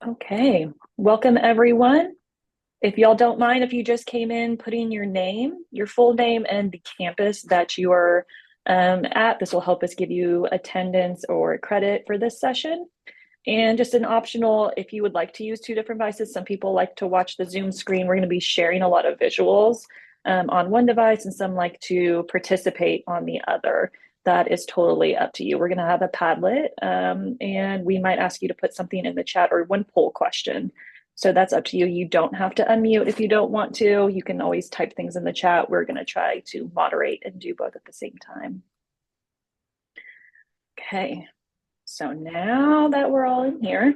Okay, welcome everyone. If y'all don't mind, if you just came in, putting your name, your full name, and the campus that you are at, this will help us give you attendance or credit for this session. And just an optional, if you would like to use two different devices, some people like to watch the Zoom screen. We're going to be sharing a lot of visuals on one device, and some like to participate on the other. That is totally up to you. We're going to have a Padlet, and we might ask you to put something in the chat or one poll question. So that's up to you. You don't have to unmute if you don't want to. You can always type things in the chat. We're going to try to moderate and do both at the same time. Okay, so now that we're all in here,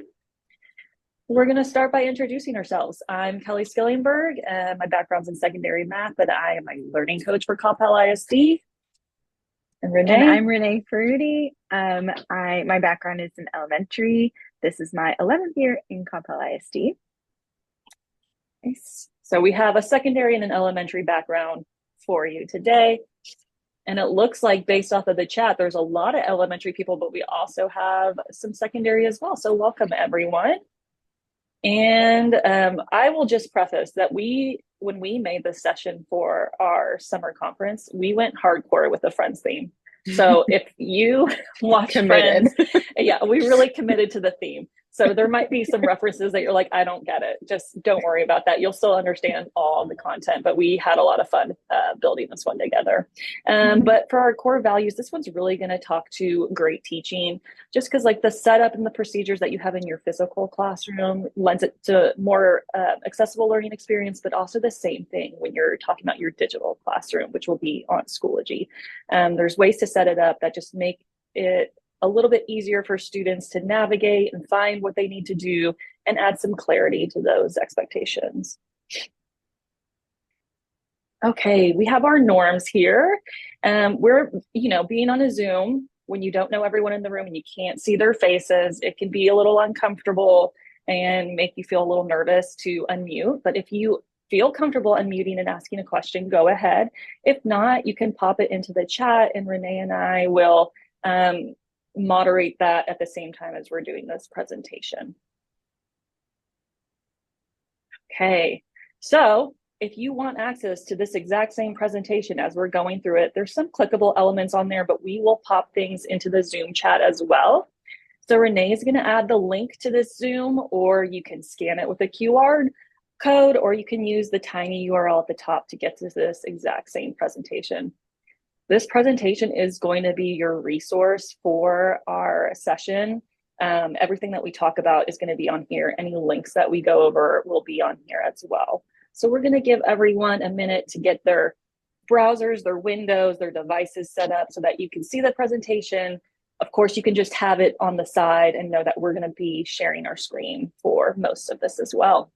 we're going to start by introducing ourselves. I'm Kelly Skillingberg. My background's in secondary math, but I am a learning coach for Coppell ISD. And And Renee? I'm Renee Ferruti. My background is in elementary. This is my 11th year in Coppell ISD. Nice. So we have a secondary and an elementary background for you today. And it looks like, based off of the chat, there's a lot of elementary people, but we also have some secondary as well. So welcome, everyone. And I will just preface that when we made this session for our summer conference, we went hardcore with the Friends theme. So if you watch Committed. Friends, yeah, we really committed to the theme. So there might be some references that you're like, I don't get it. Just don't worry about that. You'll still understand all the content, but we had a lot of fun building this one together. But for our core values, this one's really going to talk to great teaching, just because like the setup and the procedures that you have in your physical classroom lends it to more accessible learning experience, but also the same thing when you're talking about your digital classroom, which will be on Schoology. There's ways to set it up that just make it a little bit easier for students to navigate and find what they need to do and add some clarity to those expectations. Okay, we have our norms here. We're, being on a Zoom, when you don't know everyone in the room and you can't see their faces, it can be a little uncomfortable and make you feel a little nervous to unmute. But if you feel comfortable unmuting and asking a question, go ahead. If not, you can pop it into the chat, and Renee and I will moderate that at the same time as we're doing this presentation. Okay, so if you want access to this exact same presentation as we're going through it, there's some clickable elements on there, but we will pop things into the Zoom chat as well. So Renee is going to add the link to this Zoom, or you can scan it with a QR code, or you can use the tiny URL at the top to get to this exact same presentation. This presentation is going to be your resource for our session. Everything that we talk about is going to be on here. Any links that we go over will be on here as well. So we're going to give everyone a minute to get their browsers, their windows, their devices set up so that you can see the presentation. Of course, you can just have it on the side and know that we're going to be sharing our screen for most of this as well.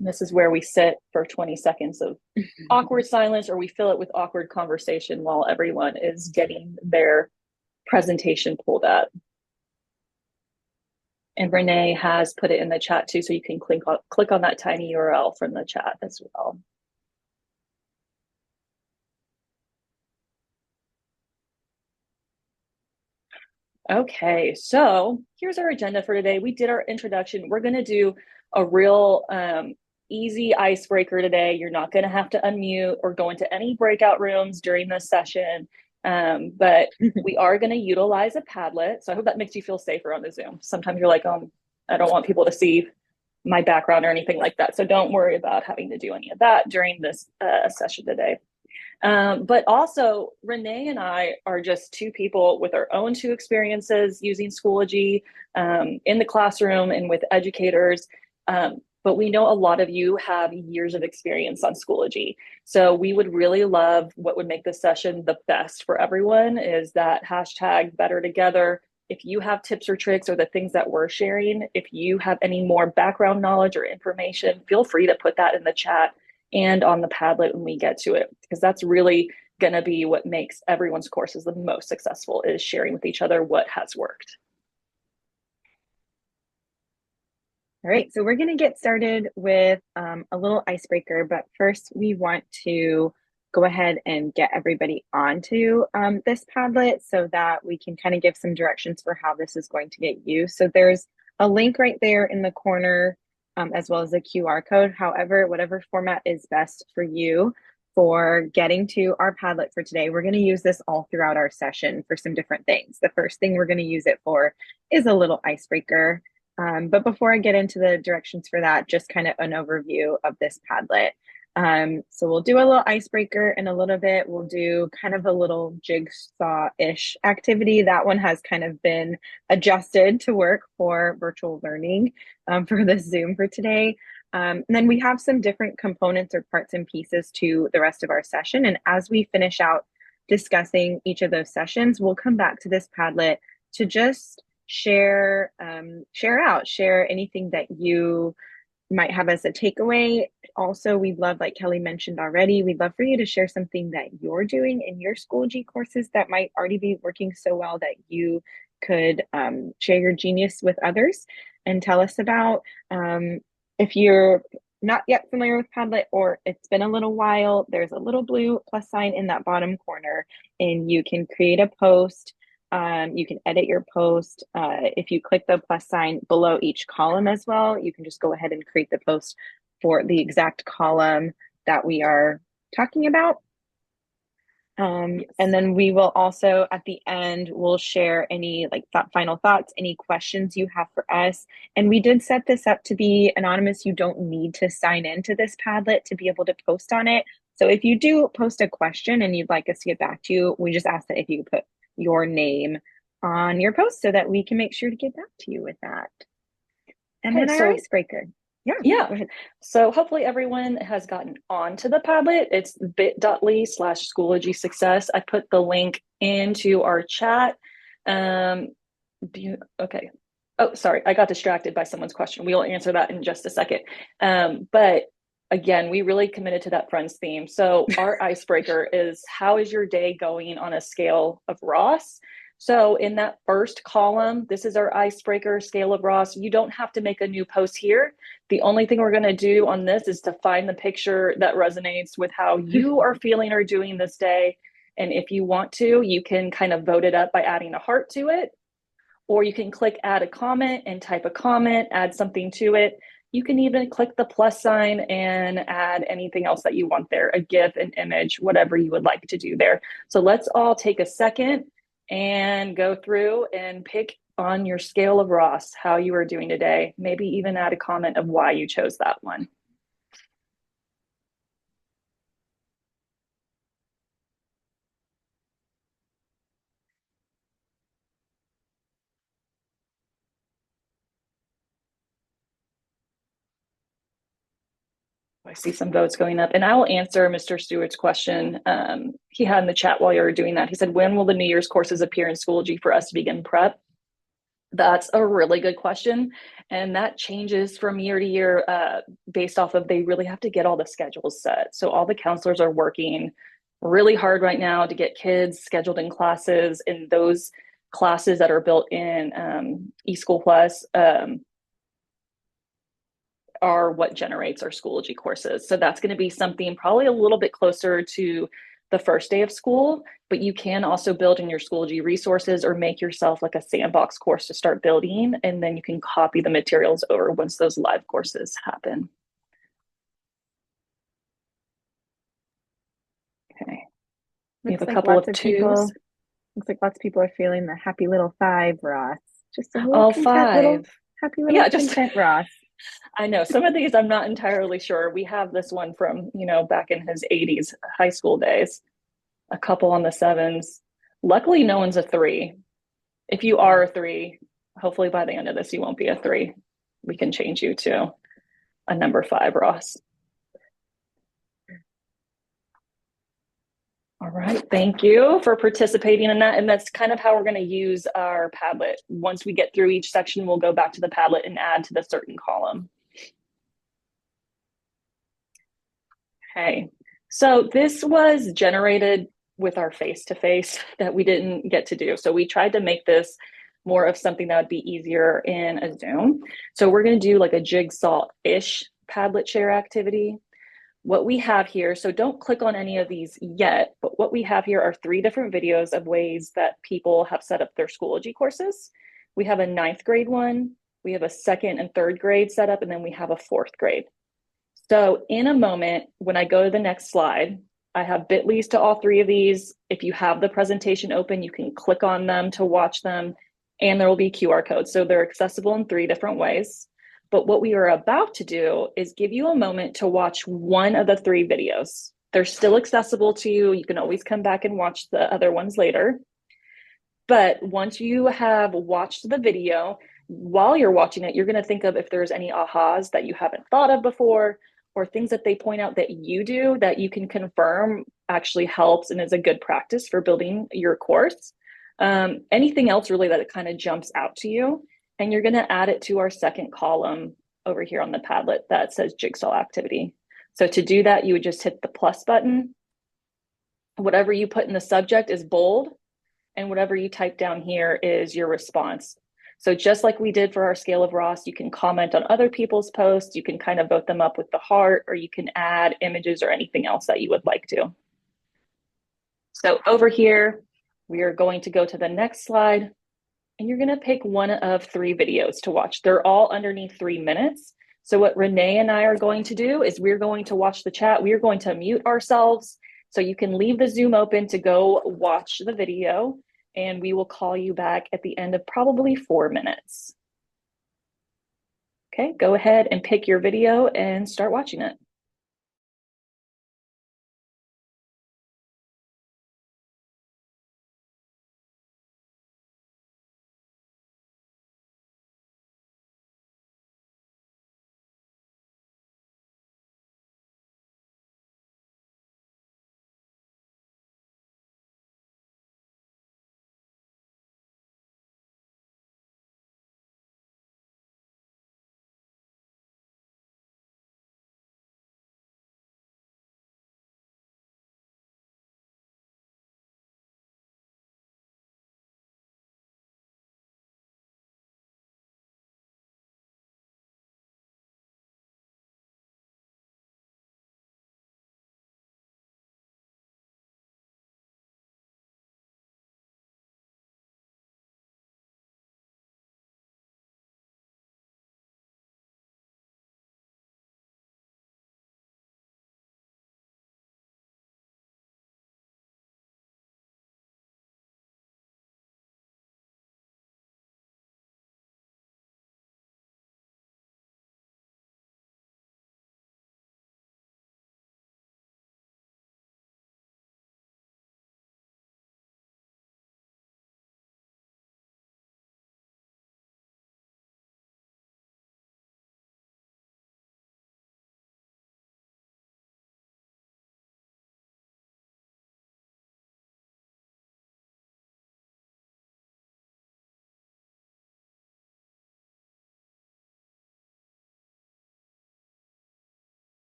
And this is where we sit for 20 seconds of awkward silence, or we fill it with awkward conversation while everyone is getting their presentation pulled up. And Renee has put it in the chat too, so you can click on that tiny URL from the chat as well. Okay, so here's our agenda for today. We did our introduction. We're going to do a real easy icebreaker today. You're not going to have to unmute or go into any breakout rooms during this session, but we are going to utilize a Padlet. So I hope that makes you feel safer on the Zoom. Sometimes you're like, I don't want people to see my background or anything like that. So don't worry about having to do any of that during this session today. But also, Renee and I are just two people with our own two experiences using Schoology in the classroom and with educators. But we know a lot of you have years of experience on Schoology. So we would really love, what would make this session the best for everyone is that hashtag better together. If you have tips or tricks or the things that we're sharing, if you have any more background knowledge or information, feel free to put that in the chat and on the Padlet when we get to it, because that's really going to be what makes everyone's courses the most successful, is sharing with each other what has worked. All right, so we're going to get started with a little icebreaker, but first we want to go ahead and get everybody onto this Padlet so that we can kind of give some directions for how this is going to get used. So there's a link right there in the corner, as well as a QR code. However, whatever format is best for you for getting to our Padlet for today, we're going to use this all throughout our session for some different things. The first thing we're going to use it for is a little icebreaker. But before I get into the directions for that, just kind of an overview of this Padlet. So we'll do a little icebreaker in a little bit. We'll do kind of a little jigsaw-ish activity. That one has kind of been adjusted to work for virtual learning for this Zoom for today. And then we have some different components or parts and pieces to the rest of our session. And as we finish out discussing each of those sessions, we'll come back to this Padlet to just share anything that you might have as a takeaway. Also, we'd love, like Kelly mentioned already, we'd love for you to share something that you're doing in your Schoology courses that might already be working so well that you could share your genius with others and tell us about. If you're not yet familiar with Padlet or it's been a little while, there's a little blue plus sign in that bottom corner, and you can create a post. You can edit your post. If you click the plus sign below each column as well, you can just go ahead and create the post for the exact column that we are talking about. Yes. And then we will also, at the end, we'll share any like final thoughts, any questions you have for us. And we did set this up to be anonymous. You don't need to sign into this Padlet to be able to post on it. So if you do post a question and you'd like us to get back to you, we just ask that if you put your name on your post so that we can make sure to get back to you with that. And Okay, then our so icebreaker. Yeah, yeah. go ahead. So hopefully everyone has gotten onto the Padlet. It's bit.ly/Schoology success. I put the link into our chat. Um, okay. Oh, sorry. I got distracted by someone's question. We'll answer that in just a second. But again, we really committed to that Friends theme. So our icebreaker is, how is your day going on a scale of Ross? So in that first column, this is our icebreaker scale of Ross. You don't have to make a new post here. The only thing we're going to do on this is to find the picture that resonates with how you are feeling or doing this day. And if you want to, you can kind of vote it up by adding a heart to it, or you can click add a comment and type a comment, add something to it. You can even click the plus sign and add anything else that you want there, a GIF, an image, whatever you would like to do there. So let's all take a second and go through and pick on your scale of Ross how you are doing today. Maybe even add a comment of why you chose that one. I see some votes going up, and I will answer Mr. Stewart's question. He had in the chat while you were doing that. He said, when will the New Year's courses appear in Schoology for us to begin prep? That's a really good question. And that changes from year to year based off of, they really have to get all the schedules set. So all the counselors are working really hard right now to get kids scheduled in classes, and those classes that are built in eSchool Plus are what generates our Schoology courses. So that's going to be something probably a little bit closer to the first day of school, but you can also build in your Schoology resources or make yourself like a sandbox course to start building, and then you can copy the materials over once those live courses happen. Okay. We have Looks a like couple lots of of twos. people, looks like lots of people are feeling the happy little five, Ross. Just a little Oh, content, little 5. happy little Yeah, just content, Ross. I know some of these I'm not entirely sure. We have this one from, back in his 80s high school days, a couple on the 7s. Luckily, no one's a 3. If you are a 3, hopefully by the end of this, you won't be a 3. We can change you to a number 5, Ross. All right. Thank you for participating in that. And that's kind of how we're going to use our Padlet. Once we get through each section, we'll go back to the Padlet and add to the certain column. Okay. So this was generated with our face-to-face that we didn't get to do. So we tried to make this more of something that would be easier in a Zoom. So we're going to do like a jigsaw-ish Padlet share activity. what we have here, so don't click on any of these yet, but what we have here are 3 different videos of ways that people have set up their Schoology courses. We have a ninth grade one, we have a second and third grade setup, and then we have a fourth grade. So in a moment, when I go to the next slide, I have bit.lys to all 3 of these. If you have the presentation open, you can click on them to watch them, and there will be QR codes. So they're accessible in 3 different ways. But what we are about to do is give you a moment to watch one of the 3 videos. They're still accessible to you. You can always come back and watch the other ones later. But once you have watched the video, while you're watching it, you're going to think of if there's any ahas that you haven't thought of before, or things that they point out that you do that you can confirm actually helps and is a good practice for building your course. Anything else really that it kind of jumps out to you. And you're going to add it to our second column over here on the Padlet that says jigsaw activity. So to do that, you would just hit the plus button. Whatever you put in the subject is bold, and whatever you type down here is your response. So just like we did for our scale of Ross, you can comment on other people's posts, you can kind of vote them up with the heart, or you can add images or anything else that you would like to. So over here, we are going to go to the next slide, and you're going to pick one of 3 videos to watch. They're all underneath 3 minutes. So what Renee and I are going to do is we're going to watch the chat. We are going to mute ourselves. So you can leave the Zoom open to go watch the video, and we will call you back at the end of probably 4 minutes. Okay, go ahead and pick your video and start watching it.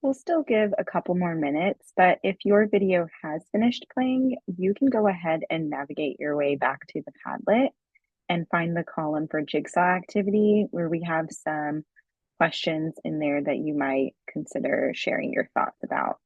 We'll still give a couple more minutes, but if your video has finished playing, you can go ahead and navigate your way back to the Padlet and find the column for Jigsaw activity where we have some questions in there that you might consider sharing your thoughts about.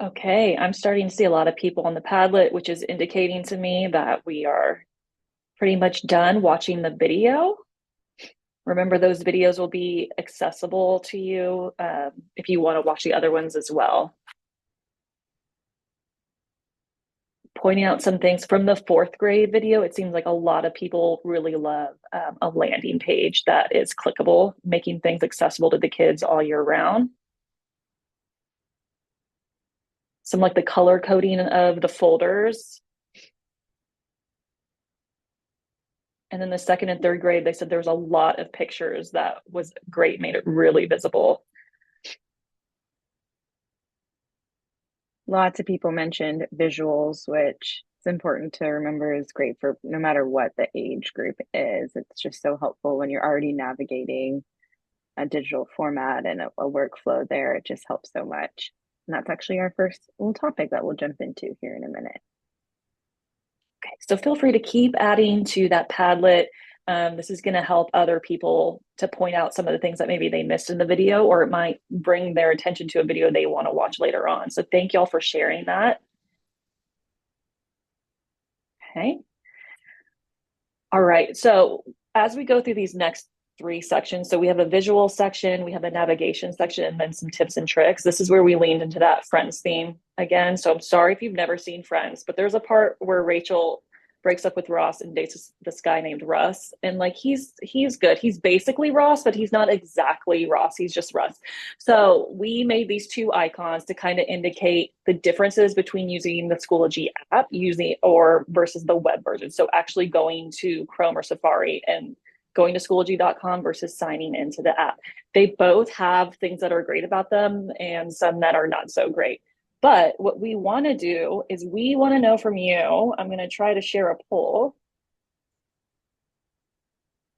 Okay, I'm starting to see a lot of people on the Padlet, which is indicating to me that we are pretty much done watching the video. Remember, those videos will be accessible to you if you want to watch the other ones as well. Pointing out some things from the fourth grade video, it seems like a lot of people really love a landing page that is clickable, making things accessible to the kids all year round. Some like the color coding of the folders. And then the second and third grade, they said there was a lot of pictures that was great, made it really visible. Lots of people mentioned visuals, which is important to remember is great for no matter what the age group is. It's just so helpful when you're already navigating a digital format and a workflow there. It just helps so much. And that's actually our first little topic that we'll jump into here in a minute. Okay, so feel free to keep adding to that Padlet. This is going to help other people to point out some of the things that maybe they missed in the video, or it might bring their attention to a video they want to watch later on. So thank y'all for sharing that. Okay. All right. So as we go through these next three sections, so we have a visual section, we have a navigation section, and then some tips and tricks. This is where we leaned into that Friends theme again. So I'm sorry if you've never seen Friends, but there's a part where Rachel breaks up with Ross and dates this guy named Russ. And like he's good. He's basically Ross, but he's not exactly Ross. He's just Russ. So we made these two icons to kind of indicate the differences between using the Schoology app using or versus the web version. So actually going to Chrome or Safari and going to Schoology.com versus signing into the app. They both have things that are great about them and some that are not so great. But what we want to do is we want to know from you. I'm going to try to share a poll.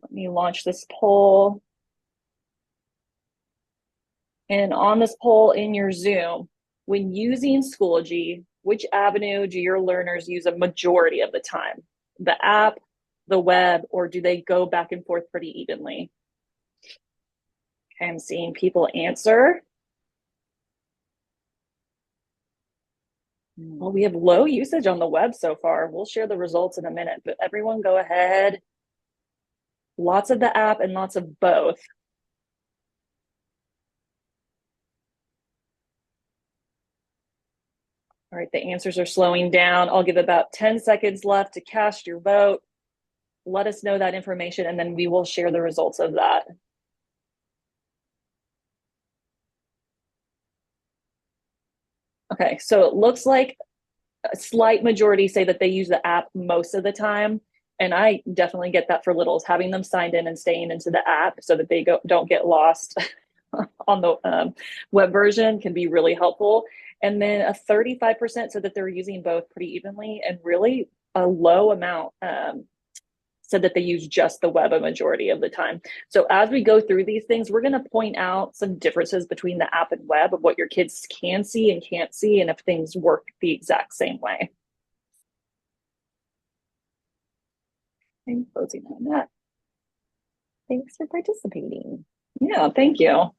Let me launch this poll. And on this poll in your Zoom, when using Schoology, which avenue do your learners use a majority of the time? The app, the web, or do they go back and forth pretty evenly? Okay, I'm seeing people answer. Well, we have low usage on the web so far. We'll share the results in a minute, but everyone go ahead. Lots of the app and lots of both. All right, the answers are slowing down. I'll give about 10 seconds left to cast your vote. Let us know that information, and then we will share the results of that. Okay, so it looks like a slight majority say that they use the app most of the time. And I definitely get that for littles, having them signed in and staying into the app so that they don't get lost on the web version can be really helpful. And then a 35% said that they're using both pretty evenly, and really a low amount said that they use just the web a majority of the time. So as we go through these things, we're going to point out some differences between the app and web of what your kids can see and can't see, and if things work the exact same way. I'm closing on that. Thanks for participating. Yeah, thank you.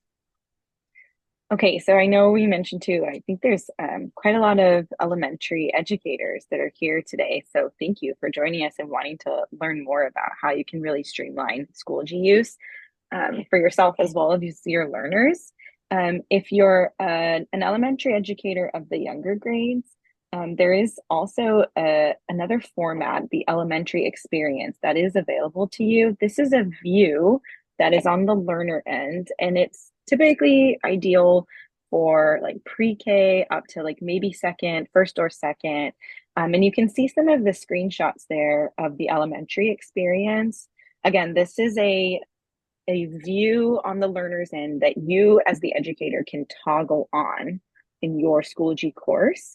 Okay, so I know we mentioned too, I think there's quite a lot of elementary educators that are here today. So thank you for joining us and wanting to learn more about how you can really streamline Schoology use for yourself as well as your learners. If you're an elementary educator of the younger grades, there is also another format, the elementary experience, that is available to you. This is a view that is on the learner end, and it's typically ideal for like pre-K up to like maybe second, first or second. And you can see some of the screenshots there of the elementary experience. Again, this is a view on the learner's end that you as the educator can toggle on in your Schoology course.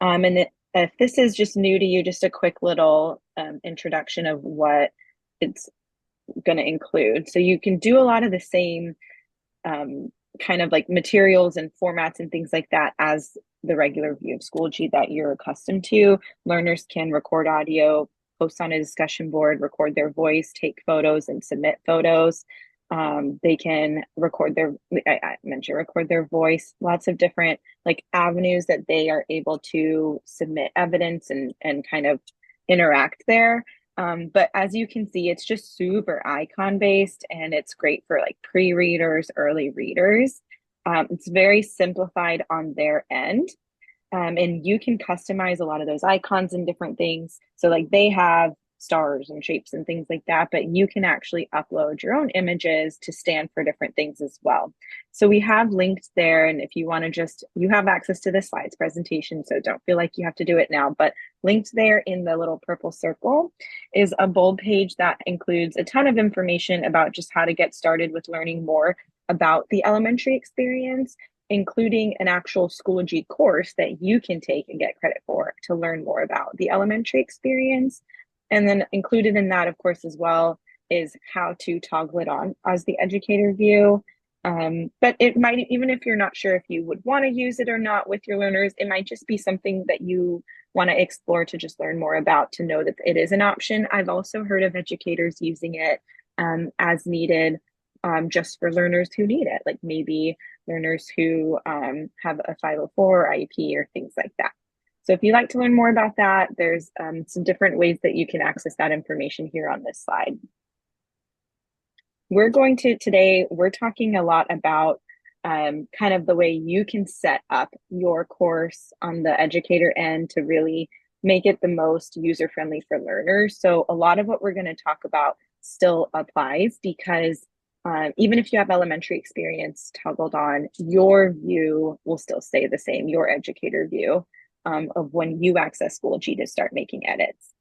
If this is just new to you, just a quick little introduction of what it's going to include. So you can do a lot of the same kind of like materials and formats and things like that as the regular view of Schoology that you're accustomed to. Learners can record audio, post on a discussion board, record their voice, take photos, and submit photos. They can record I mentioned record their voice, lots of different like avenues that they are able to submit evidence and kind of interact there. But as you can see, it's just super icon based and it's great for like pre-readers, early readers. It's very simplified on their end. And you can customize a lot of those icons and different things. So like they have stars and shapes and things like that, but you can actually upload your own images to stand for different things as well. So we have linked there. And if you want to you have access to the slides presentation, so don't feel like you have to do it now, but linked there in the little purple circle is a bold page that includes a ton of information about just how to get started with learning more about the elementary experience, including an actual Schoology course that you can take and get credit for to learn more about the elementary experience. And then included in that, of course, as well, is how to toggle it on as the educator view. But it might, even if you're not sure if you would want to use it or not with your learners, it might just be something that you want to explore to just learn more about, to know that it is an option. I've also heard of educators using it as needed, just for learners who need it, like maybe learners who have a 504 IEP or things like that. So if you'd like to learn more about that, there's some different ways that you can access that information here on this slide. Today, we're talking a lot about kind of the way you can set up your course on the educator end to really make it the most user-friendly for learners. So a lot of what we're going to talk about still applies because even if you have elementary experience toggled on, your view will still stay the same, your educator view of when you access Schoology to start making edits.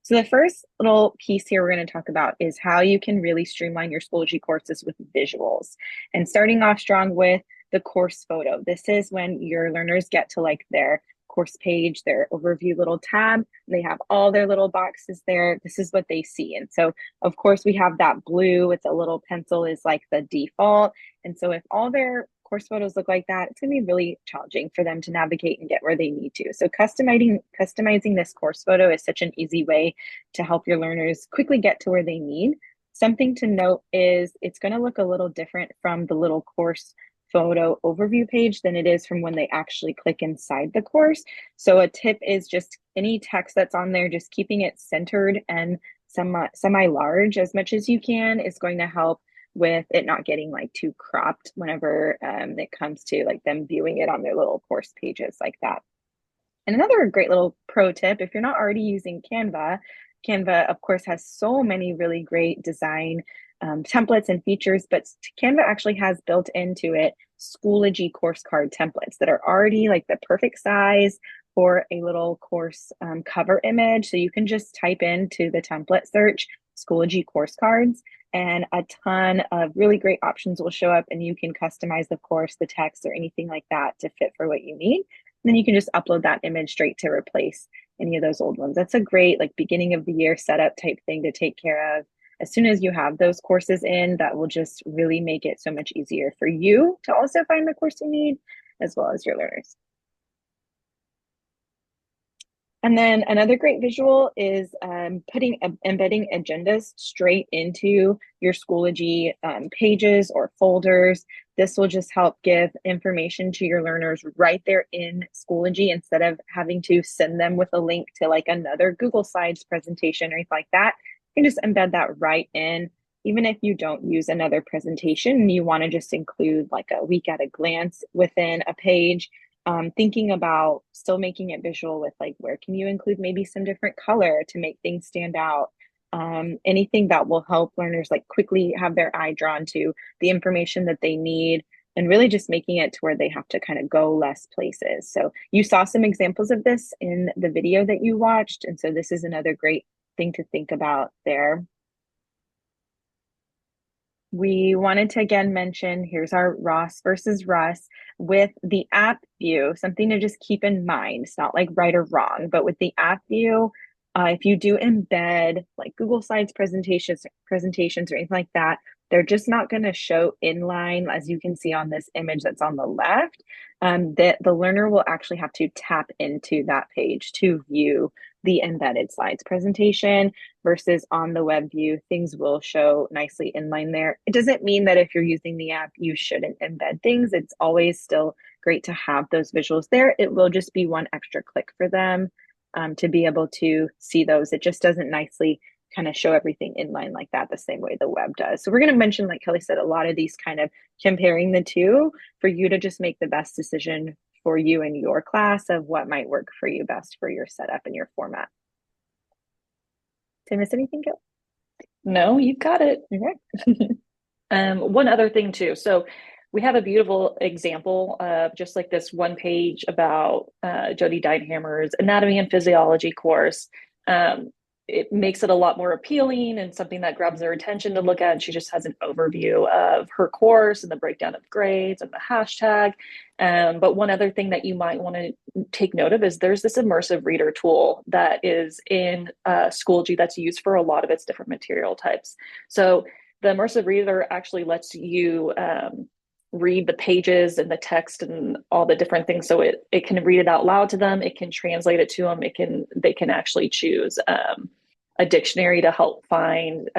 So the first little piece here we're going to talk about is how you can really streamline your Schoology courses with visuals. And starting off strong with the course photo. This is when your learners get to like their course page, their overview little tab. They have all their little boxes there. This is what they see. And so, of course, we have that blue with a little pencil is like the default. And so if all their course photos look like that, it's going to be really challenging for them to navigate and get where they need to. So customizing this course photo is such an easy way to help your learners quickly get to where they need. Something to note is it's going to look a little different from the little course photo overview page than it is from when they actually click inside the course. So a tip is just any text that's on there, just keeping it centered and semi-large as much as you can is going to help with it not getting like too cropped whenever it comes to like them viewing it on their little course pages like that. And another great little pro tip, if you're not already using Canva, of course, has so many really great design templates and features, but Canva actually has built into it Schoology course card templates that are already like the perfect size for a little course cover image. So you can just type into the template search Schoology course cards, and a ton of really great options will show up, and you can customize the course, the text, or anything like that to fit for what you need. And then you can just upload that image straight to replace any of those old ones. That's a great like beginning of the year setup type thing to take care of. As soon as you have those courses in, that will just really make it so much easier for you to also find the course you need, as well as your learners. And then another great visual is embedding agendas straight into your Schoology pages or folders. This will just help give information to your learners right there in Schoology instead of having to send them with a link to like another Google Slides presentation or anything like that. You can just embed that right in. Even if you don't use another presentation and you want to just include like a week at a glance within a page, thinking about still making it visual with like where can you include maybe some different color to make things stand out. Anything that will help learners like quickly have their eye drawn to the information that they need, and really just making it to where they have to kind of go less places. So you saw some examples of this in the video that you watched, and so this is another great thing to think about there. We wanted to again mention, here's our Ross versus Russ with the app view, something to just keep in mind. It's not like right or wrong, but with the app view, if you do embed like Google Slides presentations or anything like that, they're just not going to show inline, as you can see on this image that's on the left. That the learner will actually have to tap into that page to view the embedded slides presentation, versus on the web view, things will show nicely inline there. It doesn't mean that if you're using the app, you shouldn't embed things. It's always still great to have those visuals there. It will just be one extra click for them to be able to see those. It just doesn't nicely kind of show everything inline like that the same way the web does. So we're going to mention, like Kelly said, a lot of these kind of comparing the two for you to just make the best decision for you and your class of what might work for you best for your setup and your format. Did I miss anything, Kelly? No, you've got it. Okay. One other thing too. So we have a beautiful example of just like this one page about Jody Deinhammer's anatomy and physiology course. It makes it a lot more appealing and something that grabs their attention to look at. And she just has an overview of her course and the breakdown of grades and the hashtag. But one other thing that you might want to take note of is there's this immersive reader tool that is in Schoology that's used for a lot of its different material types. So the immersive reader actually lets you read the pages and the text and all the different things. So it can read it out loud to them. It can translate it to them. They can actually choose a dictionary to help find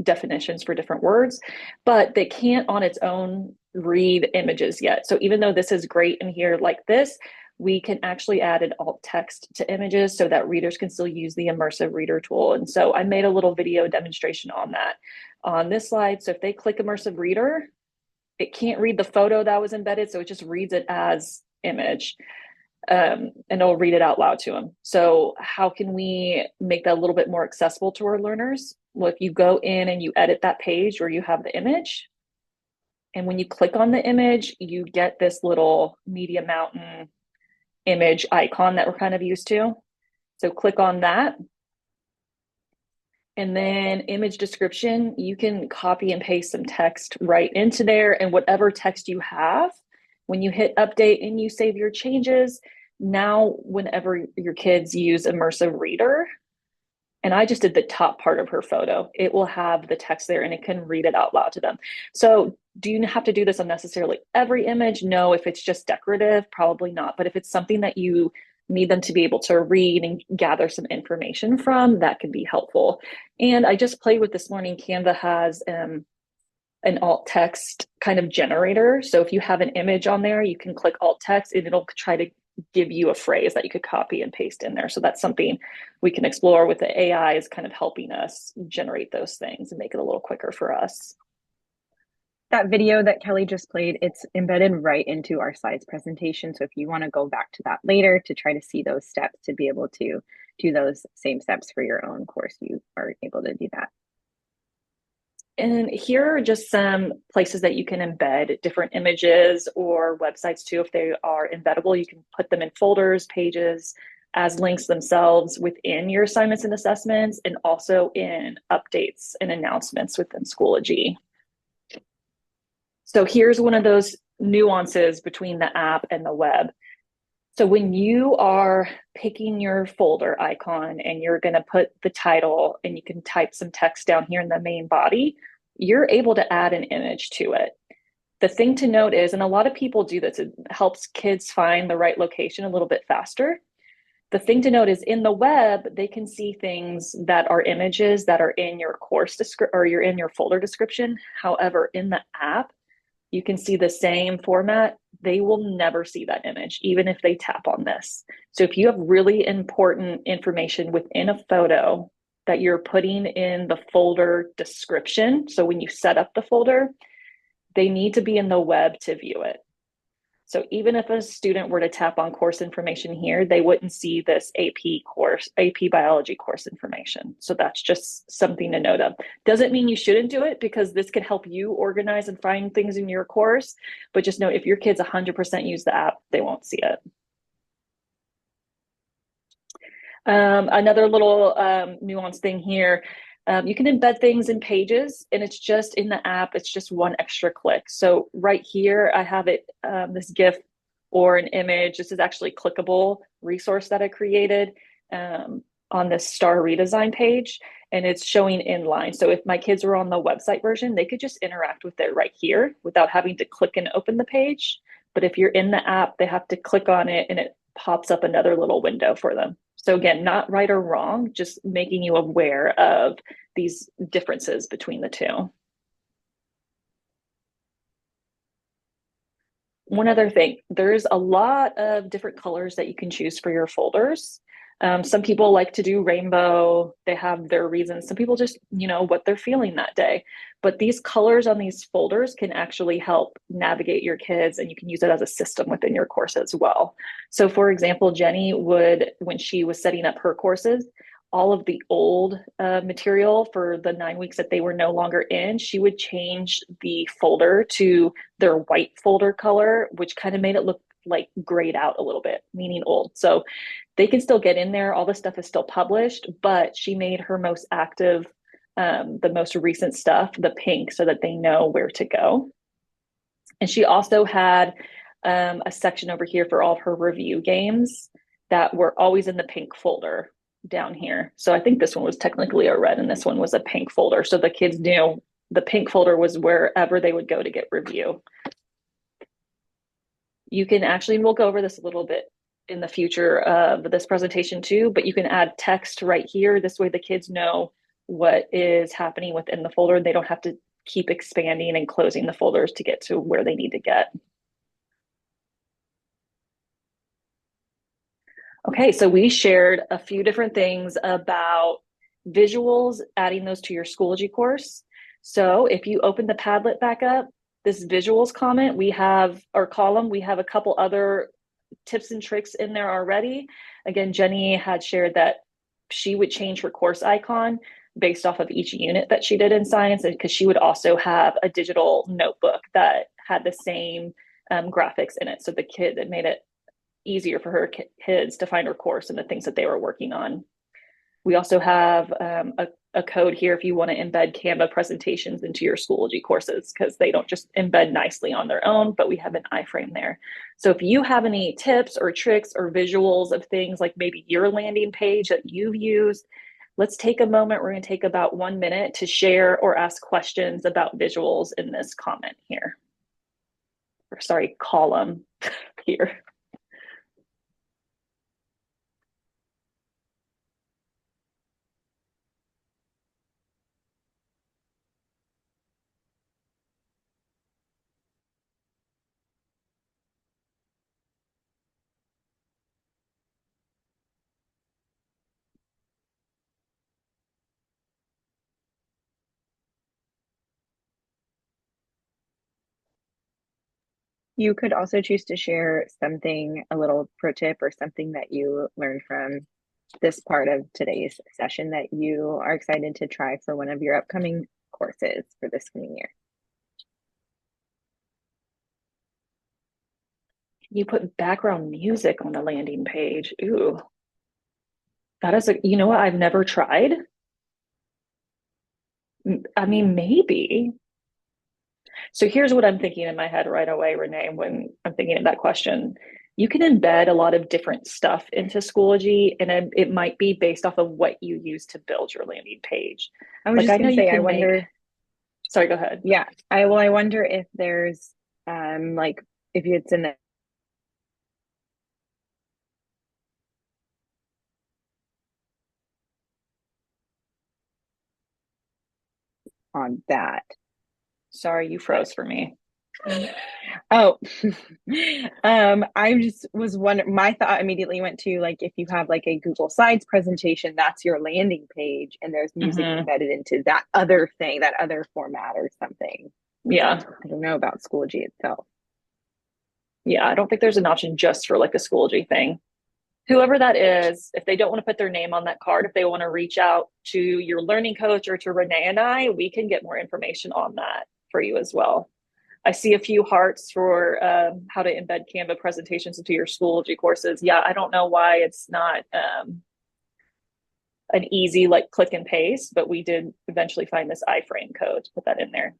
definitions for different words, but they can't on its own read images yet. So even though this is great in here like this, we can actually add an alt text to images so that readers can still use the immersive reader tool. And so I made a little video demonstration on that on this slide. So if they click immersive reader, it can't read the photo that was embedded, so it just reads it as image, and it'll read it out loud to them. So how can we make that a little bit more accessible to our learners? Well, if you go in and you edit that page where you have the image, and when you click on the image, you get this little Media Mountain image icon that we're kind of used to. So click on that. And then image description, you can copy and paste some text right into there. And whatever text you have, when you hit update and you save your changes, now whenever your kids use immersive reader, and I just did the top part of her photo, it will have the text there and it can read it out loud to them. So do you have to do this on necessarily every image? No. If it's just decorative, probably not. But if it's something that you need them to be able to read and gather some information from, that can be helpful. And I just played with this morning. Canva has an alt text kind of generator. So if you have an image on there, you can click alt text and it'll try to give you a phrase that you could copy and paste in there. So that's something we can explore with the AI, is kind of helping us generate those things and make it a little quicker for us. That video that Kelly just played, it's embedded right into our slides presentation. So if you want to go back to that later to try to see those steps to be able to do those same steps for your own course, you are able to do that. And here are just some places that you can embed different images or websites too. If they are embeddable, you can put them in folders, pages, as links themselves within your assignments and assessments, and also in updates and announcements within Schoology. So here's one of those nuances between the app and the web. So when you are picking your folder icon and you're going to put the title and you can type some text down here in the main body, you're able to add an image to it. The thing to note is, and a lot of people do this, it helps kids find the right location a little bit faster. The thing to note is in the web, they can see things that are images that are in your course description or you're in your folder description. However, in the app, you can see the same format. They will never see that image, even if they tap on this. So if you have really important information within a photo that you're putting in the folder description, so when you set up the folder, they need to be in the web to view it. So even if a student were to tap on course information here, they wouldn't see this AP biology course information. So that's just something to note of. Doesn't mean you shouldn't do it because this can help you organize and find things in your course. But just know if your kids 100% use the app, they won't see it. Another little nuance thing here. You can embed things in pages and it's just in the app, it's just one extra click. So right here, I have it, this GIF or an image. This is actually a clickable resource that I created on this star redesign page and it's showing inline. So if my kids were on the website version, they could just interact with it right here without having to click and open the page. But if you're in the app, they have to click on it and it pops up another little window for them. So again, not right or wrong, just making you aware of these differences between the two. One other thing, there's a lot of different colors that you can choose for your folders. Some people like to do rainbow. They have their reasons. Some people just, what they're feeling that day. But these colors on these folders can actually help navigate your kids and you can use it as a system within your course as well. So for example, Jenny would, when she was setting up her courses, all of the old material for the 9 weeks that they were no longer in, she would change the folder to their white folder color, which kind of made it look like grayed out a little bit, meaning old. So they can still get in there. All the stuff is still published, but she made her most active, the most recent stuff, the pink, so that they know where to go. And she also had a section over here for all of her review games that were always in the pink folder down here. So I think this one was technically a red and this one was a pink folder. So the kids knew the pink folder was wherever they would go to get review. You can actually, and we'll go over this a little bit in the future of this presentation too, but you can add text right here. This way the kids know what is happening within the folder. They don't have to keep expanding and closing the folders to get to where they need to get. Okay, so we shared a few different things about visuals, adding those to your Schoology course. So if you open the Padlet back up, this visuals comment, we have our column, we have a couple other tips and tricks in there already. Again, Jenny had shared that she would change her course icon based off of each unit that she did in science, because she would also have a digital notebook that had the same graphics in it. So the kid, it made it easier for her kids to find her course and the things that they were working on. We also have a code here if you want to embed Canva presentations into your Schoology courses, because they don't just embed nicely on their own, but we have an iframe there. So if you have any tips or tricks or visuals of things like maybe your landing page that you've used, let's take a moment. We're going to take about 1 minute to share or ask questions about visuals in this comment here. Or sorry, column here. You could also choose to share something, a little pro tip or something that you learned from this part of today's session that you are excited to try for one of your upcoming courses for this coming year. You put background music on the landing page. Ooh, that is you know what? I've never tried. I mean, maybe. So here's what I'm thinking in my head right away, Renee, when I'm thinking of that question. you can embed a lot of different stuff into Schoology, and it might be based off of what you use to build your landing page. I was Like just I know gonna you say, I can make, wonder, sorry, go ahead. yeah, I wonder if there's like if it's in the on that. Sorry, you froze for me. Oh, I just was wondering, my thought immediately went to like if you have like a Google Slides presentation, that's your landing page, and there's music Hmm. embedded into that other thing, that other format or something. Yeah. I don't know about Schoology itself. Yeah. I don't think there's an option just for like a Schoology thing. Whoever that is, if they don't want to put their name on that card, if they want to reach out to your learning coach or to Renee and I, we can get more information on that for you as well. I see a few hearts for how to embed Canva presentations into your Schoology courses. Yeah, I don't know why it's not an easy like click and paste, but we did eventually find this iframe code to put that in there.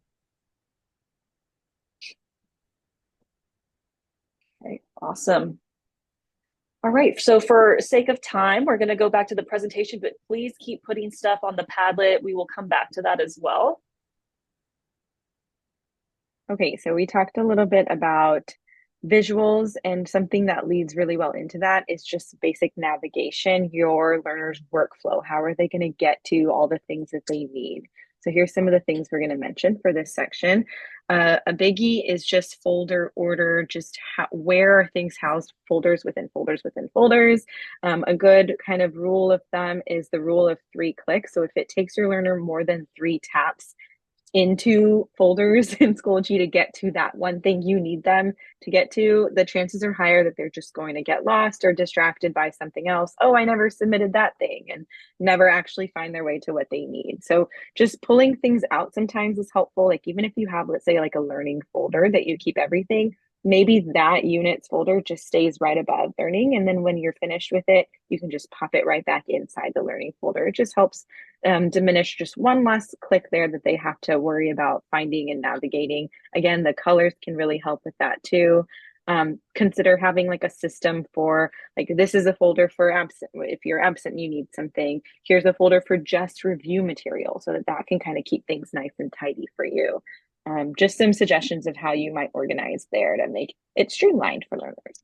Okay, awesome. All right, so for sake of time, we're going to go back to the presentation, but please keep putting stuff on the Padlet. We will come back to that as well. Okay, so we talked a little bit about visuals, and something that leads really well into that is just basic navigation, your learner's workflow. How are they going to get to all the things that they need? So here's some of the things we're going to mention for this section. A biggie is just folder order, just where are things housed, folders within folders within folders. A good kind of rule of thumb is the rule of 3 clicks. So if it takes your learner more than 3 taps into folders in Schoology to get to that one thing you need them to get to, the chances are higher that they're just going to get lost or distracted by something else. Oh, I never submitted that thing, and never actually find their way to what they need. So just pulling things out sometimes is helpful. Like even if you have, let's say, like a learning folder that you keep everything, maybe that units folder just stays right above learning. And then when you're finished with it, you can just pop it right back inside the learning folder. It just helps diminish just one less click there that they have to worry about finding and navigating. Again, the colors can really help with that too. Consider having like a system for like this is a folder for absent. If you're absent, you need something. Here's a folder for just review material, so that that can kind of keep things nice and tidy for you. Just some suggestions of how you might organize there to make it streamlined for learners.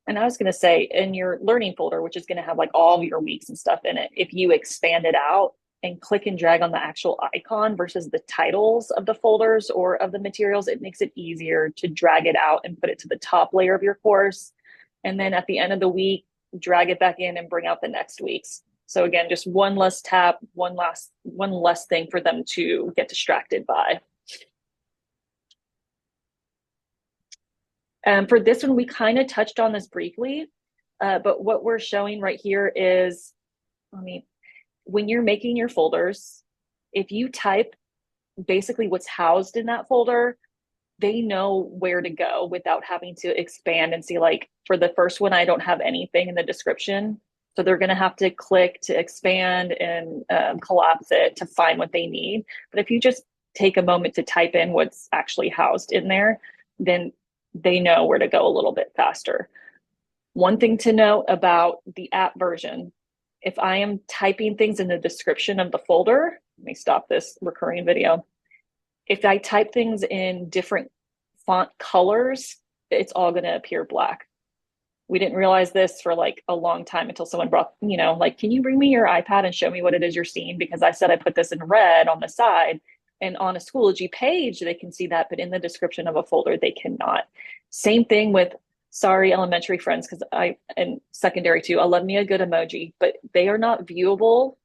And I was going to say in your learning folder, which is going to have like all of your weeks and stuff in it, if you expand it out and click and drag on the actual icon versus the titles of the folders or of the materials, it makes it easier to drag it out and put it to the top layer of your course. And then at the end of the week, drag it back in and bring out the next week's. So again, just one less tap, one less thing for them to get distracted by. For this one, we kind of touched on this briefly, but what we're showing right here is, I mean, when you're making your folders, if you type basically what's housed in that folder, they know where to go without having to expand and see, like, for the first one, I don't have anything in the description. So they're going to have to click to expand and collapse it to find what they need. But if you just take a moment to type in what's actually housed in there, then they know where to go a little bit faster. One thing to note about the app version, if I am typing things in the description of the folder, let me stop this recurring video. If I type things in different font colors, it's all going to appear black. We didn't realize this for like a long time until someone brought, like, can you bring me your iPad and show me what it is you're seeing? Because I said I put this in red on the side. And on a Schoology page, they can see that, but in the description of a folder, they cannot. Same thing with, sorry, elementary friends, because and secondary too, I love me a good emoji, but they are not viewable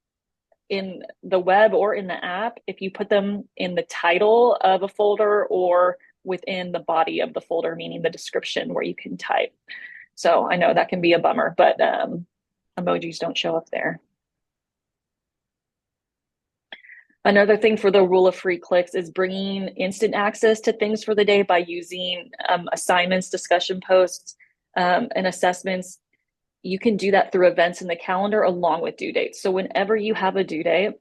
in the web or in the app if you put them in the title of a folder or within the body of the folder, meaning the description where you can type. So I know that can be a bummer, but emojis don't show up there. Another thing for the rule of 3 clicks is bringing instant access to things for the day by using assignments, discussion posts, and assessments. You can do that through events in the calendar along with due dates. So whenever you have a due date,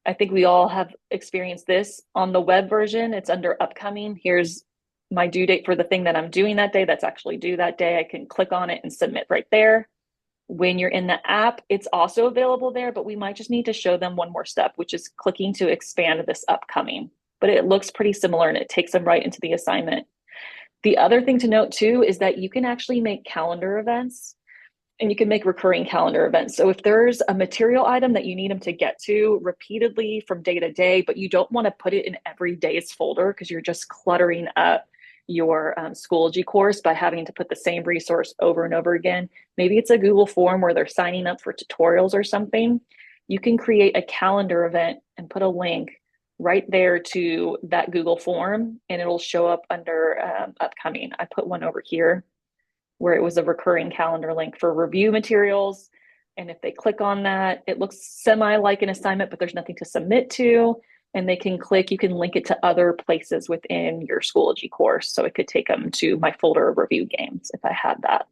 I think we all have experienced this on the web version. It's under upcoming. Here's my due date for the thing that I'm doing that day that's actually due that day. I can click on it and submit right there. When you're in the app, it's also available there, but we might just need to show them one more step, which is clicking to expand this upcoming. But it looks pretty similar and it takes them right into the assignment. The other thing to note too is that you can actually make calendar events and you can make recurring calendar events. So if there's a material item that you need them to get to repeatedly from day to day, but you don't want to put it in every day's folder because you're just cluttering up your Schoology course by having to put the same resource over and over again. Maybe it's a Google form where they're signing up for tutorials or something. You can create a calendar event and put a link right there to that Google form and it'll show up under upcoming. I put one over here where it was a recurring calendar link for review materials. And if they click on that, it looks semi like an assignment, but there's nothing to submit to. And they can click, you can link it to other places within your Schoology course. So it could take them to my folder of review games if I had that.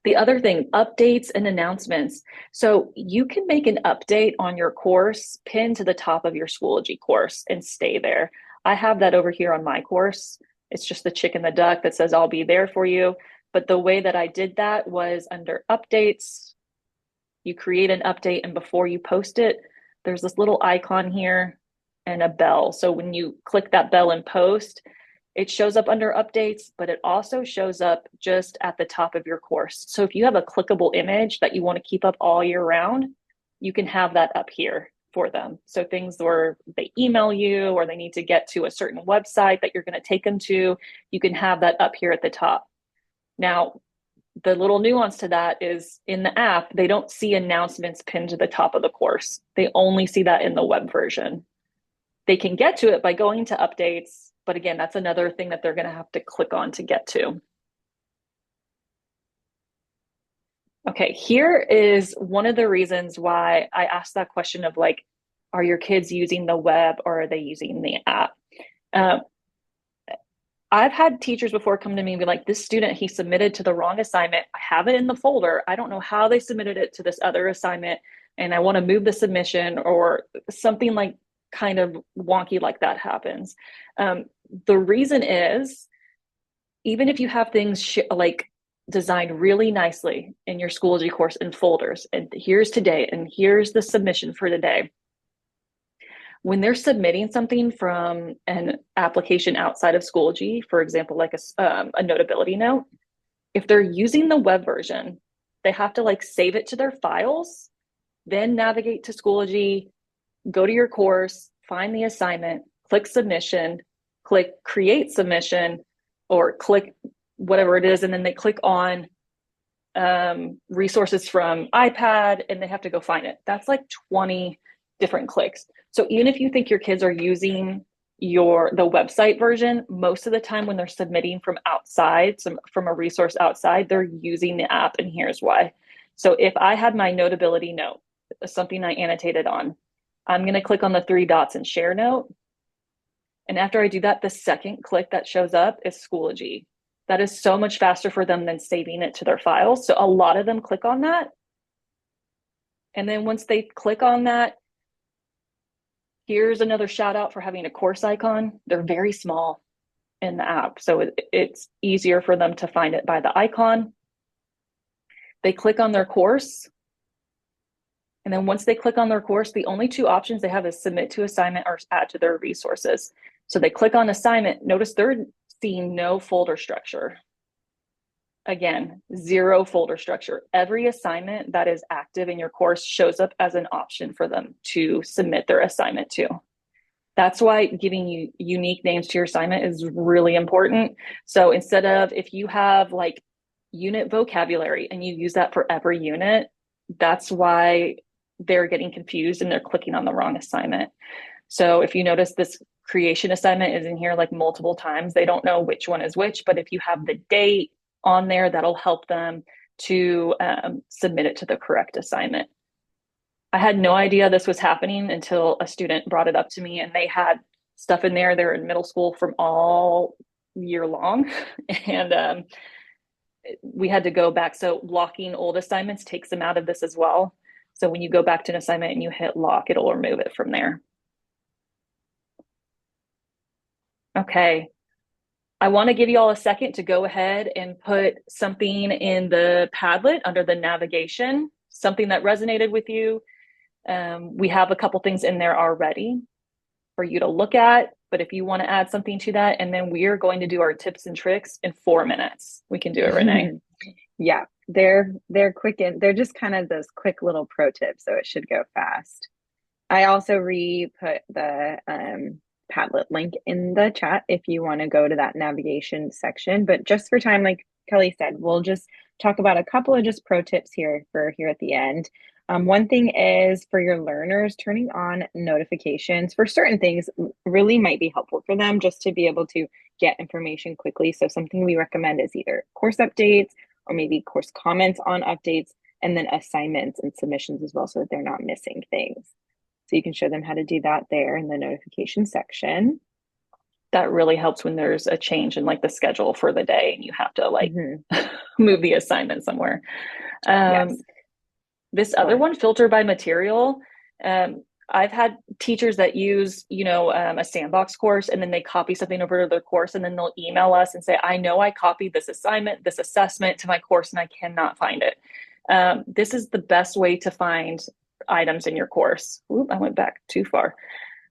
The other thing, updates and announcements. So you can make an update on your course, pin to the top of your Schoology course and stay there. I have that over here on my course. It's just the chick and the duck that says I'll be there for you. But the way that I did that was under updates. You create an update and before you post it, there's this little icon here and a bell. So when you click that bell and post, it shows up under updates, but it also shows up just at the top of your course. So if you have a clickable image that you want to keep up all year round, you can have that up here for them. So things where they email you or they need to get to a certain website that you're going to take them to, you can have that up here at the top. Now, the little nuance to that is in the app, they don't see announcements pinned to the top of the course. They only see that in the web version. They can get to it by going to updates, but again, that's another thing that they're going to have to click on to get to. Okay, here is one of the reasons why I asked that question of like, are your kids using the web or are they using the app? Uh, I've had teachers before come to me and be like, this student, he submitted to the wrong assignment. I have it in the folder. I don't know how they submitted it to this other assignment and I want to move the submission or something like kind of wonky like that happens. The reason is even if you have things like designed really nicely in your Schoology course in folders, and here's today, and here's the submission for today. When they're submitting something from an application outside of Schoology, for example, like a notability note, if they're using the web version, they have to like save it to their files, then navigate to Schoology, go to your course, find the assignment, click submission, click create submission, or click whatever it is, and then they click on resources from iPad and they have to go find it. That's like 20 different clicks. So even if you think your kids are using the website version, most of the time when they're submitting from outside, from a resource outside, they're using the app, and here's why. So if I had my notability note, something I annotated on, I'm going to click on the three dots and share note. And after I do that, the second click that shows up is Schoology. That is so much faster for them than saving it to their files. So a lot of them click on that. And then once they click on that, here's another shout out for having a course icon. They're very small in the app. So it's easier for them to find it by the icon. They click on their course. And then once they click on their course, the only two options they have is submit to assignment or add to their resources. So they click on assignment. Notice they're seeing no folder structure. Again, zero folder structure. Every assignment that is active in your course shows up as an option for them to submit their assignment to. That's why giving you unique names to your assignment is really important. So instead of if you have like unit vocabulary and you use that for every unit, that's why they're getting confused and they're clicking on the wrong assignment. So if you notice this creation assignment is in here like multiple times, they don't know which one is which, but if you have the date on there, that'll help them to submit it to the correct assignment. I had no idea this was happening until a student brought it up to me and they had stuff in there. They're in middle school from all year long. And we had to go back. So locking old assignments takes them out of this as well. So when you go back to an assignment and you hit lock, it'll remove it from there. Okay. I want to give you all a second to go ahead and put something in the Padlet under the navigation, something that resonated with you. We have a couple things in there already for you to look at, but if you want to add something to that, and then we are going to do our tips and tricks in 4 minutes. We can do it, Renee. Yeah, they're quick and they're just kind of those quick little pro tips, so it should go fast. I also re-put the Padlet link in the chat if you want to go to that navigation section. But just for time, like Kelly said, we'll just talk about a couple of just pro tips here at the end. One thing is for your learners, turning on notifications for certain things really might be helpful for them just to be able to get information quickly. So something we recommend is either course updates or maybe course comments on updates, and then assignments and submissions as well so that they're not missing things. So you can show them how to do that there in the notification section. That really helps when there's a change in like the schedule for the day and you have to like Mm-hmm. move the assignment somewhere. Um, Yes. this Go other ahead. one, filter by material. I've had teachers that use, a sandbox course and then they copy something over to their course and then they'll email us and say, I know I copied this assignment, this assessment to my course and I cannot find it. This is the best way to find items in your course. Oop, I went back too far.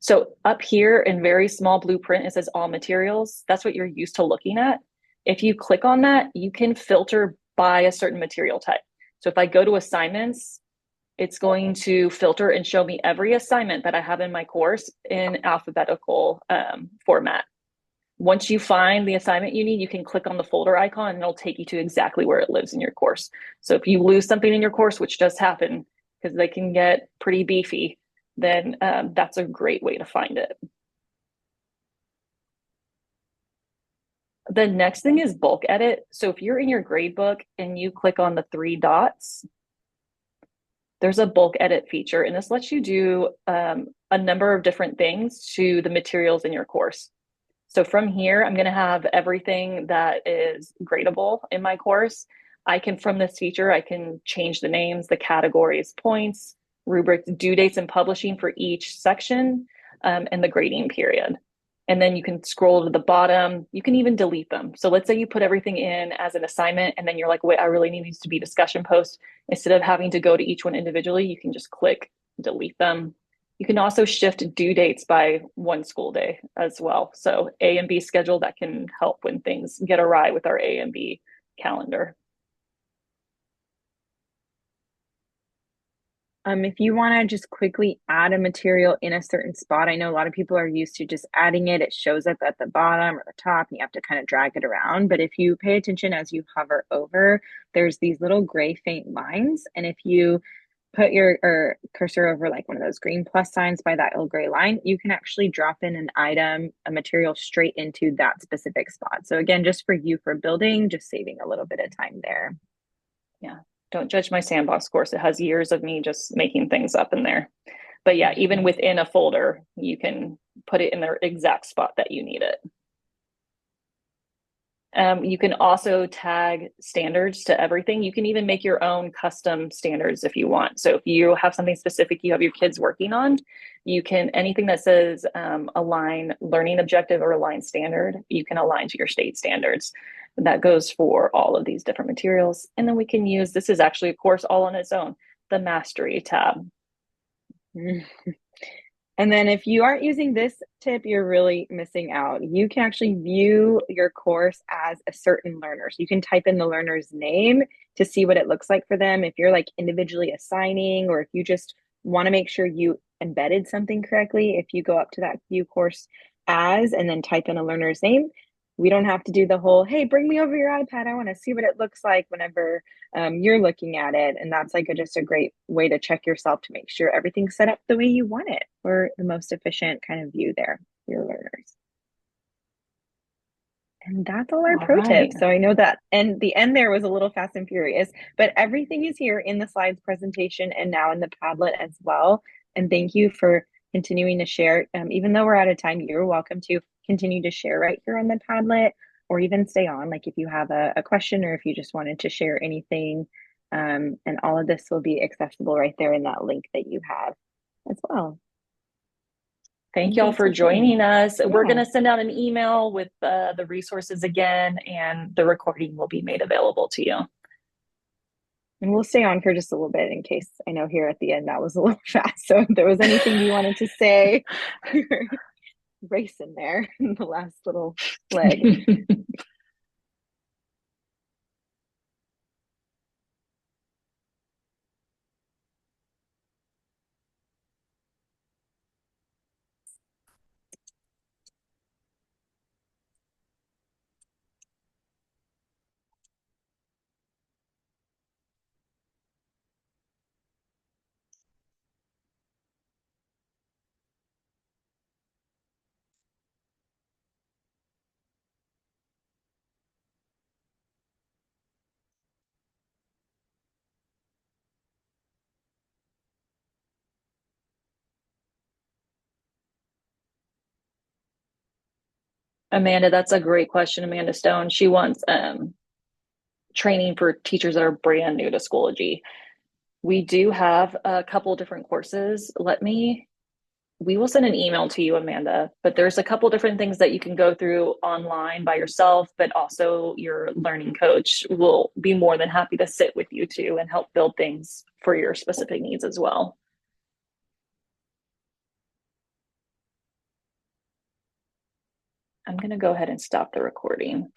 So up here in very small blue print, it says all materials. That's what you're used to looking at. If you click on that, you can filter by a certain material type. So if I go to assignments, it's going to filter and show me every assignment that I have in my course in alphabetical format. Once you find the assignment you need, you can click on the folder icon and it'll take you to exactly where it lives in your course. So if you lose something in your course, which does happen because they can get pretty beefy, then that's a great way to find it. The next thing is bulk edit. So if you're in your grade book and you click on the three dots, there's a bulk edit feature, and this lets you do a number of different things to the materials in your course. So from here, I'm going to have everything that is gradable in my course. From this feature, I can change the names, the categories, points, rubrics, due dates, and publishing for each section, and the grading period. And then you can scroll to the bottom. You can even delete them. So let's say you put everything in as an assignment, and then you're like, wait, I really need these to be discussion posts. Instead of having to go to each one individually, you can just click delete them. You can also shift due dates by one school day as well. So A and B schedule, that can help when things get awry with our A and B calendar. If you want to just quickly add a material in a certain spot, I know a lot of people are used to just adding it. It shows up at the bottom or the top, and you have to kind of drag it around. But if you pay attention as you hover over, there's these little gray faint lines. And if you put your cursor over like one of those green plus signs by that little gray line, you can actually drop in an item, a material straight into that specific spot. So again, just for you for building, just saving a little bit of time there. Yeah. Don't judge my sandbox course. It has years of me just making things up in there. But yeah, even within a folder, you can put it in the exact spot that you need it. You can also tag standards to everything. You can even make your own custom standards if you want. So if you have something specific you have your kids working on, you can, anything that says align learning objective or align standard, you can align to your state standards. That goes for all of these different materials. And then we can use, this is actually a course all on its own, the mastery tab. And then if you aren't using this tip, you're really missing out. You can actually view your course as a certain learner. So you can type in the learner's name to see what it looks like for them. If you're like individually assigning, or if you just want to make sure you embedded something correctly, if you go up to that view course as and then type in a learner's name, we don't have to do the whole, hey, bring me over your iPad. I want to see what it looks like whenever you're looking at it. And that's like just a great way to check yourself to make sure everything's set up the way you want it for the most efficient kind of view there for your learners. And that's all our All pro right. tips. So I know that, and the end there was a little fast and furious, but everything is here in the slides presentation and now in the Padlet as well. And thank you for continuing to share. Even though we're out of time, you're welcome to continue to share right here on the Padlet, or even stay on, like if you have a question or if you just wanted to share anything. And all of this will be accessible right there in that link that you have as well. Thank And y'all thanks for for sharing. joining us. We're going Yeah. to send out an email with the resources again, and the recording will be made available to you. And we'll stay on for just a little bit in case I know here at the end that was a little fast. So if there was anything you wanted to say, we were racing there in the last little leg. Amanda, that's a great question. Amanda Stone. She wants training for teachers that are brand new to Schoology. We do have a couple different courses. We will send an email to you, Amanda, but there's a couple different things that you can go through online by yourself, but also your learning coach will be more than happy to sit with you too and help build things for your specific needs as well. I'm going to go ahead and stop the recording.